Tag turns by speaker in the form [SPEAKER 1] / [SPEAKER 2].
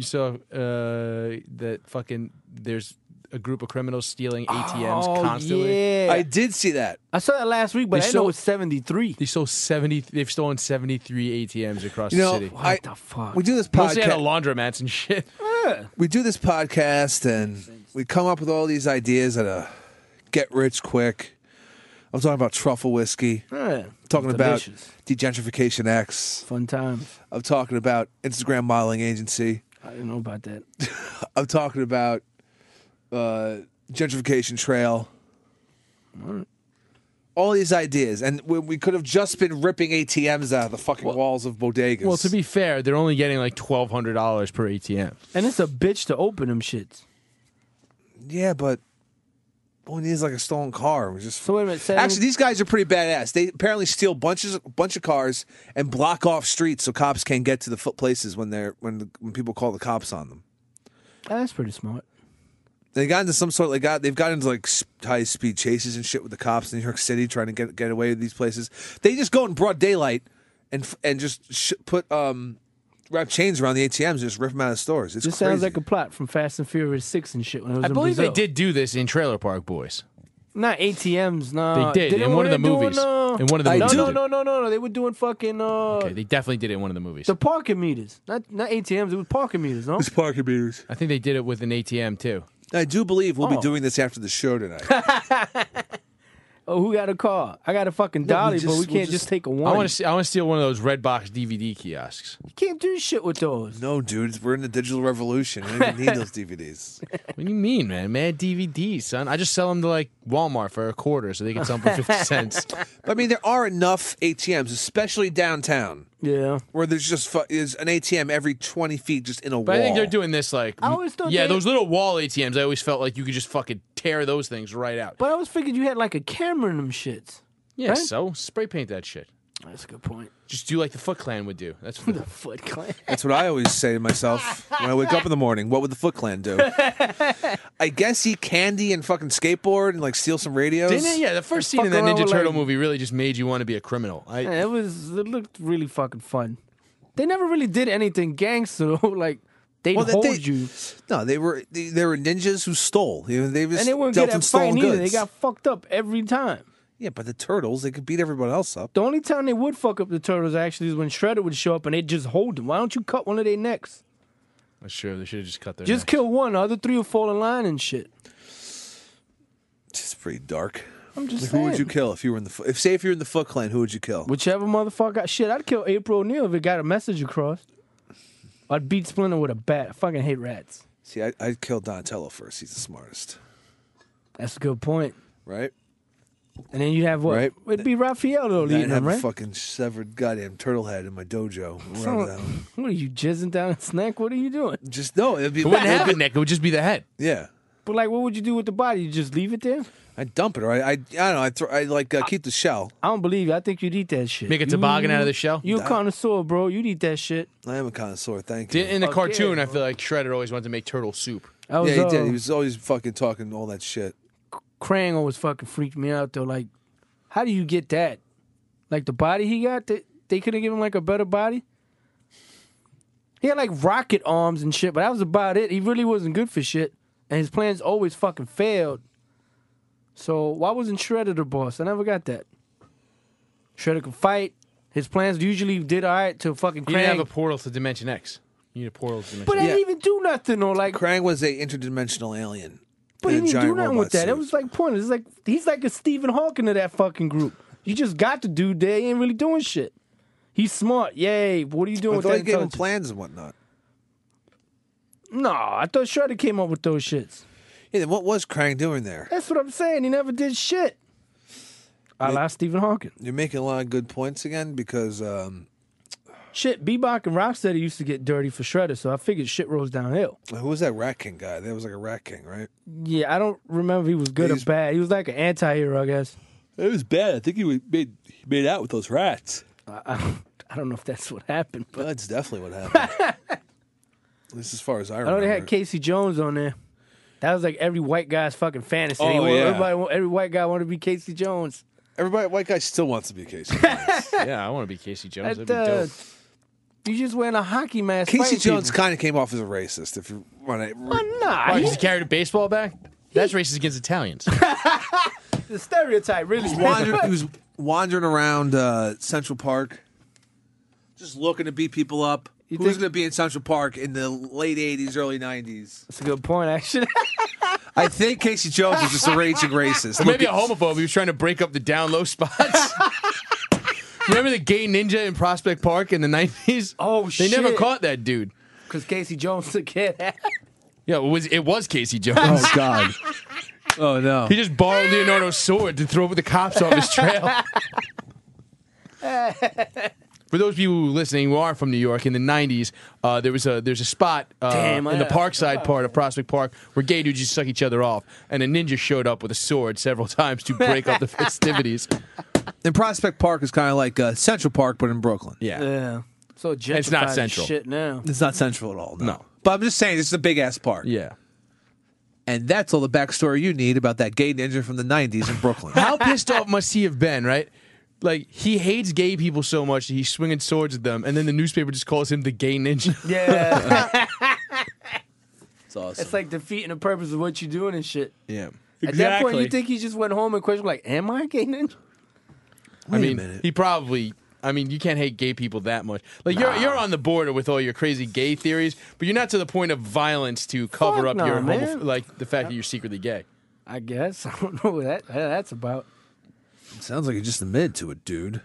[SPEAKER 1] You saw that fucking there's a group of criminals stealing ATMs constantly.
[SPEAKER 2] Yeah.
[SPEAKER 3] I did see that.
[SPEAKER 2] I saw that last week, but I know it's 73.
[SPEAKER 1] They've stolen 73 ATMs across
[SPEAKER 3] You
[SPEAKER 1] the
[SPEAKER 3] know,
[SPEAKER 1] city.
[SPEAKER 2] What the fuck?
[SPEAKER 3] We do this
[SPEAKER 1] Mostly out of
[SPEAKER 3] podcast.
[SPEAKER 1] laundromats and shit.
[SPEAKER 2] Yeah.
[SPEAKER 3] We do this podcast, and we come up with all these ideas that get rich quick. I'm talking about truffle whiskey.
[SPEAKER 2] Yeah.
[SPEAKER 3] Talking about
[SPEAKER 2] Delicious.
[SPEAKER 3] Degentrification X.
[SPEAKER 2] Fun times.
[SPEAKER 3] I'm talking about Instagram modeling agency.
[SPEAKER 2] I didn't know about that.
[SPEAKER 3] I'm talking about gentrification trail. All these ideas, and we could have just been ripping ATMs out of the fucking walls of bodegas.
[SPEAKER 1] Well, to be fair, they're only getting like $1,200 per ATM.
[SPEAKER 2] And it's a bitch to open them shits.
[SPEAKER 3] yeah, but all we need is like a stolen car. We just
[SPEAKER 2] So wait a minute.
[SPEAKER 3] actually, these guys are pretty badass. They apparently steal bunch of cars and block off streets so cops can't get to the places when people call the cops on them.
[SPEAKER 2] That's pretty smart.
[SPEAKER 3] They got into some sort of they've got into like high speed chases and shit with the cops in New York City trying to get away with these places. They just go in broad daylight and just put wrap chains around the ATMs and just rip them out of stores. It's
[SPEAKER 2] This
[SPEAKER 3] crazy.
[SPEAKER 2] sounds like a plot from Fast and Furious 6 and shit when it was
[SPEAKER 1] I
[SPEAKER 2] in
[SPEAKER 1] believe
[SPEAKER 2] Brazil.
[SPEAKER 1] they did do this in Trailer Park Boys.
[SPEAKER 2] Not ATMs, no.
[SPEAKER 1] They did in one of the movies. In one of the movies.
[SPEAKER 2] No. They were doing fucking
[SPEAKER 1] Okay, they definitely did it in one of the movies.
[SPEAKER 2] the parking meters. Not ATMs, it was parking meters, no?
[SPEAKER 3] It's parking meters.
[SPEAKER 1] I think they did it with an ATM too.
[SPEAKER 3] I do believe we'll be doing this after the show tonight.
[SPEAKER 2] Oh, who got a car? I got a fucking dolly, but we can't just take a one.
[SPEAKER 1] I want to steal one of those red box DVD kiosks.
[SPEAKER 2] You can't do shit with those.
[SPEAKER 3] No, dude, we're in the digital revolution. We don't even need those DVDs.
[SPEAKER 1] What do you mean, man? Mad DVDs, son. I just sell them to like Walmart for a quarter so they can sell them for 50 cents.
[SPEAKER 3] I mean, there are enough ATMs, especially downtown,
[SPEAKER 2] Yeah.
[SPEAKER 3] where there's just is an ATM every 20 feet just in a
[SPEAKER 1] But
[SPEAKER 3] wall.
[SPEAKER 1] I think they're doing this like,
[SPEAKER 2] I always thought
[SPEAKER 1] yeah,
[SPEAKER 2] they-
[SPEAKER 1] those little wall ATMs. I always felt like you could just fucking tear those things right out.
[SPEAKER 2] But I always figured you had like a camera in them shits.
[SPEAKER 1] Yeah,
[SPEAKER 2] right?
[SPEAKER 1] so spray paint that shit.
[SPEAKER 2] That's a good point.
[SPEAKER 1] Just do like the Foot Clan would do. That's
[SPEAKER 2] The Foot Clan.
[SPEAKER 3] That's what I always say to myself when I wake up in the morning. What would the Foot Clan do? I guess eat candy and fucking skateboard and like steal some radios.
[SPEAKER 1] Didn't it? Yeah, the first scene
[SPEAKER 2] Fuck
[SPEAKER 1] in that
[SPEAKER 2] around
[SPEAKER 1] Ninja
[SPEAKER 2] with,
[SPEAKER 1] Turtle
[SPEAKER 2] like-
[SPEAKER 1] movie really just made you want to be a criminal.
[SPEAKER 2] Yeah, it looked really fucking fun. They never really did anything gangster though. Like they'd hold you,
[SPEAKER 3] No, they were ninjas who stole. They just
[SPEAKER 2] and they weren't
[SPEAKER 3] dealt
[SPEAKER 2] good
[SPEAKER 3] in
[SPEAKER 2] at
[SPEAKER 3] stolen
[SPEAKER 2] fighting either.
[SPEAKER 3] goods.
[SPEAKER 2] They got fucked up every time.
[SPEAKER 3] Yeah, but the turtles, they could beat everybody else up.
[SPEAKER 2] The only time they would fuck up the turtles actually is when Shredder would show up and they'd just hold them. Why don't you cut one of their necks?
[SPEAKER 1] That's true. They should have just cut their
[SPEAKER 2] Just
[SPEAKER 1] necks.
[SPEAKER 2] kill one. The other three will fall in line and shit.
[SPEAKER 3] It's pretty dark.
[SPEAKER 2] I'm just
[SPEAKER 3] Like,
[SPEAKER 2] saying.
[SPEAKER 3] who would you kill if you were in the if you're in the Foot Clan? Who would you kill?
[SPEAKER 2] Whichever motherfucker. Shit, I'd kill April O'Neil if it got a message across. I'd beat Splinter with a bat. I fucking hate rats.
[SPEAKER 3] See, I'd kill Donatello first. He's the smartest,
[SPEAKER 2] That's a good point.
[SPEAKER 3] right?
[SPEAKER 2] And then you'd have what?
[SPEAKER 3] Right.
[SPEAKER 2] It'd be Raphael though
[SPEAKER 3] I'd
[SPEAKER 2] leading
[SPEAKER 3] have
[SPEAKER 2] them,
[SPEAKER 3] a
[SPEAKER 2] right?
[SPEAKER 3] fucking severed goddamn turtle head in my dojo.
[SPEAKER 2] So,
[SPEAKER 3] Around that.
[SPEAKER 2] what are you jizzing down his neck? What are you doing?
[SPEAKER 3] Just no, it'd be
[SPEAKER 1] It wouldn't have a neck. It would just be the head.
[SPEAKER 3] Yeah,
[SPEAKER 2] But like, what would you do with the body? You just leave it there?
[SPEAKER 3] I'd dump it, or I don't know. I'd keep the shell.
[SPEAKER 2] I don't believe you. I think you'd eat that shit.
[SPEAKER 1] Make a toboggan out of the shell?
[SPEAKER 2] You a connoisseur, bro. You'd eat that shit.
[SPEAKER 3] I am a connoisseur. Thank you.
[SPEAKER 1] In the
[SPEAKER 2] Okay,
[SPEAKER 1] cartoon, I
[SPEAKER 2] bro.
[SPEAKER 1] feel like Shredder always wanted to make turtle soup.
[SPEAKER 2] I was,
[SPEAKER 3] Yeah, he did. He was always fucking talking all that shit.
[SPEAKER 2] Krang always fucking freaked me out though. Like, how do you get that? Like the body he got, they couldn't give him like a better body. He had like rocket arms and shit, but that was about it. He really wasn't good for shit, and his plans always fucking failed. So why wasn't Shredder the boss? I never got that. Shredder could fight. His plans usually did all right till fucking
[SPEAKER 1] You didn't have
[SPEAKER 2] Krang.
[SPEAKER 1] a portal to Dimension X. You need a portal to Dimension
[SPEAKER 2] But
[SPEAKER 1] X.
[SPEAKER 2] they didn't even do nothing though. Like,
[SPEAKER 3] Krang was a interdimensional alien.
[SPEAKER 2] but he
[SPEAKER 3] in a
[SPEAKER 2] didn't do
[SPEAKER 3] giant
[SPEAKER 2] nothing
[SPEAKER 3] robot
[SPEAKER 2] with that. It
[SPEAKER 3] suit.
[SPEAKER 2] was like pointless. It's like he's like a Stephen Hawking of that fucking group. You just got the dude there. He ain't really doing shit. He's smart. Yay. But what are you doing
[SPEAKER 3] I
[SPEAKER 2] with
[SPEAKER 3] thought
[SPEAKER 2] that
[SPEAKER 3] he gave him
[SPEAKER 2] intelligence?
[SPEAKER 3] plans and whatnot.
[SPEAKER 2] No, I thought Shredder came up with those shits.
[SPEAKER 3] Yeah, then what was Krang doing there?
[SPEAKER 2] That's what I'm saying. He never did shit. A la Stephen Hawking.
[SPEAKER 3] You're making a lot of good points again because
[SPEAKER 2] Shit, Bebop and Rocksteady used to get dirty for Shredder, so I figured shit rose downhill.
[SPEAKER 3] who was that Rat King guy? There was like a Rat King, right?
[SPEAKER 2] Yeah, I don't remember if he was good or bad. He was like an anti-hero, I guess.
[SPEAKER 3] It was bad. I think he made out with those rats.
[SPEAKER 2] I don't know if that's what happened, but
[SPEAKER 3] That's definitely what happened. At least as far as I
[SPEAKER 2] I
[SPEAKER 3] remember.
[SPEAKER 2] know they had Casey Jones on there. That was like every white guy's fucking fantasy.
[SPEAKER 3] Oh, yeah.
[SPEAKER 2] Every white guy wanted to be Casey Jones.
[SPEAKER 3] Everybody, white guy still wants to be Casey Jones.
[SPEAKER 1] Yeah, I want to be Casey Jones. That'd be dope.
[SPEAKER 2] You just wearing a hockey mask.
[SPEAKER 3] Casey
[SPEAKER 2] fighting
[SPEAKER 3] Jones
[SPEAKER 2] people.
[SPEAKER 3] kind of came off as a racist. If you want to,
[SPEAKER 2] Nah,
[SPEAKER 1] Why, because he carried a baseball bat? That's racist against Italians.
[SPEAKER 2] the stereotype really.
[SPEAKER 3] he was wandering around Central Park, just looking to beat people up. Who's
[SPEAKER 2] think-
[SPEAKER 3] going to be in Central Park in the late '80s, early '90s?
[SPEAKER 2] That's a good point, actually.
[SPEAKER 3] I think Casey Jones was just a raging racist.
[SPEAKER 1] Or maybe a homophobe. He was trying to break up the down low spots. Remember the gay ninja in Prospect Park in the 90s?
[SPEAKER 2] Oh,
[SPEAKER 1] They never
[SPEAKER 2] shit.
[SPEAKER 1] caught that dude.
[SPEAKER 2] Because Casey Jones is a kid.
[SPEAKER 1] Yeah, it was Casey Jones.
[SPEAKER 3] Oh God! Oh no!
[SPEAKER 1] He just borrowed Leonardo's sword to throw the cops off his trail. For those of you listening who aren't from New York, in the 90s, there's a spot in the Parkside part of Prospect Park where gay dudes just suck each other off, and a ninja showed up with a sword several times to break up the festivities.
[SPEAKER 3] And Prospect Park is kind of like Central Park, but in Brooklyn.
[SPEAKER 2] Yeah. So gentrified
[SPEAKER 1] It's not
[SPEAKER 2] as
[SPEAKER 1] central.
[SPEAKER 2] shit now.
[SPEAKER 3] It's not central at all.
[SPEAKER 1] No.
[SPEAKER 3] But I'm just saying, it's a big ass park.
[SPEAKER 1] Yeah.
[SPEAKER 3] And that's all the backstory you need about that gay ninja from the '90s in Brooklyn.
[SPEAKER 1] How pissed off must he have been, right? Like, he hates gay people so much that he's swinging swords at them, and then the newspaper just calls him the gay ninja.
[SPEAKER 2] Yeah.
[SPEAKER 3] It's awesome.
[SPEAKER 2] It's like defeating the purpose of what you're doing and shit.
[SPEAKER 1] Yeah.
[SPEAKER 2] At that point, you think he just went home and questioned, like, am I a gay ninja?
[SPEAKER 1] I mean, he probably. I mean, you can't hate gay people that much. Like you're on the border with all your crazy gay theories, but you're not to the point of violence to cover
[SPEAKER 2] Fuck
[SPEAKER 1] up
[SPEAKER 2] no,
[SPEAKER 1] your
[SPEAKER 2] man.
[SPEAKER 1] like the fact that you're secretly gay.
[SPEAKER 2] I guess. I don't know what that's about.
[SPEAKER 3] Sounds like you're just admitted to it, dude.